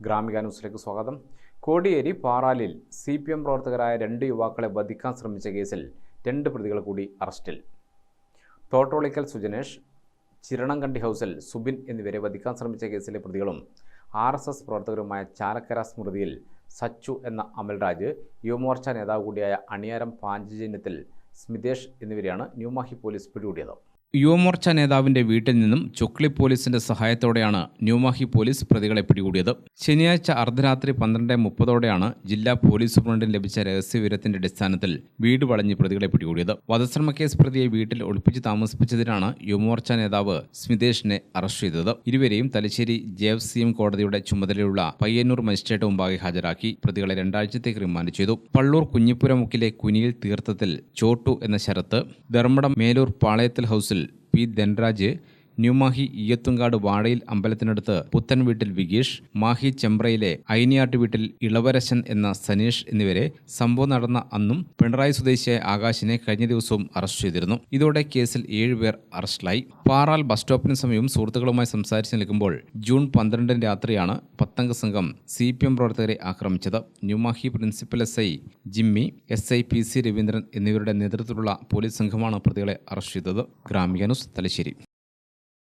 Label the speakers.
Speaker 1: ഗ്രാമിക ന്യൂസിലേക്ക് സ്വാഗതം. കോടിയേരി പാറാലിൽ CPM പ്രവർത്തകരായ 2 യുവാക്കളെ വധിക്കാൻ ശ്രമിച്ച കേസിൽ 2 പ്രതികൾ കൂടി അറസ്റ്റിൽ. തോട്ടോളിക്കൽ സുജനേഷ്, ചിരണങ്കണ്ടി ഹൗസിൽ സുബിൻ എന്നിവരെ വധിക്കാൻ ശ്രമിച്ച കേസിലെ പ്രതികളും RSS പ്രവർത്തകരുമായ ചാലക്കര സ്മൃതിയിൽ സച്ചു എന്ന അമൽരാജ്, യുവമോർച്ച നേതാവ് കൂടിയായ അണിയാരം പാഞ്ചജന്യത്തിൽ സ്മിതേഷ് എന്നിവരെയാണ് ന്യൂമാഹി പോലീസ് പിടികൂടിയത്. യുവമോർച്ച നേതാവിന്റെ വീട്ടിൽ നിന്നും ചൊക്ലി പോലീസിന്റെ സഹായത്തോടെയാണ് ന്യൂമാഹി പോലീസ് പ്രതികളെ പിടികൂടിയത്. ശനിയാഴ്ച അർദ്ധരാത്രി 12:30 ജില്ലാ പോലീസ് സൂപ്രണ്ടിന് ലഭിച്ച രഹസ്യവിവരത്തിന്റെ അടിസ്ഥാനത്തിൽ വീട് വളഞ്ഞ് പ്രതികളെ പിടികൂടിയത്. വധശ്രമ കേസ് പ്രതിയെ വീട്ടിൽ ഒളിപ്പിച്ച് താമസിപ്പിച്ചതിനാണ് യുവമോർച്ച നേതാവ് സ്മിതേഷിനെ അറസ്റ്റ് ചെയ്തത്. ഇരുവരെയും തലശ്ശേരി JFCM കോടതിയുടെ ചുമതലയുള്ള പയ്യന്നൂർ മജിസ്ട്രേറ്റ് മുമ്പാകെ ഹാജരാക്കി പ്രതികളെ 2 ആഴ്ചത്തേക്ക് റിമാൻഡ് ചെയ്തു. പള്ളൂർ കുഞ്ഞിപ്പുരമുക്കിലെ കുനിയിൽ തീർത്ഥത്തിൽ ചോട്ടു എന്ന ശരത്ത്, ധർമ്മടം മേലൂർ പാളയത്തിൽ ഹൗസിൽ P. ധൻരാജ്, ന്യൂമാഹി ഈയത്തുങ്കാട് വാഴയിൽ അമ്പലത്തിനടുത്ത് പുത്തൻ വീട്ടിൽ വിഗീഷ്, മാഹി ചെമ്പ്രയിലെ ഐനിയാട്ട് വീട്ടിൽ ഇളവരശൻ എന്ന സനീഷ് എന്നിവരെ സംഭവം നടന്ന അന്നും പിണറായി സ്വദേശിയായ ആകാശിനെ കഴിഞ്ഞ ദിവസവും അറസ്റ്റ് ചെയ്തിരുന്നു. ഇതോടെ കേസിൽ 7 പേർ അറസ്റ്റിലായി. പാറാൽ ബസ് സ്റ്റോപ്പിന് സമീപം സുഹൃത്തുക്കളുമായി സംസാരിച്ച് നിൽക്കുമ്പോൾ ജൂൺ 12 രാത്രിയാണ് 10 സംഘം CPM പ്രവർത്തകരെ ആക്രമിച്ചത്. New Mahe principal SI Jimmy, SI PC Raveendran എന്നിവരുടെ നേതൃത്വത്തിലുള്ള പോലീസ് സംഘമാണ് പ്രതികളെ അറസ്റ്റ് ചെയ്തത്. ഗ്രാമിക ന്യൂസ്, തലശ്ശേരി.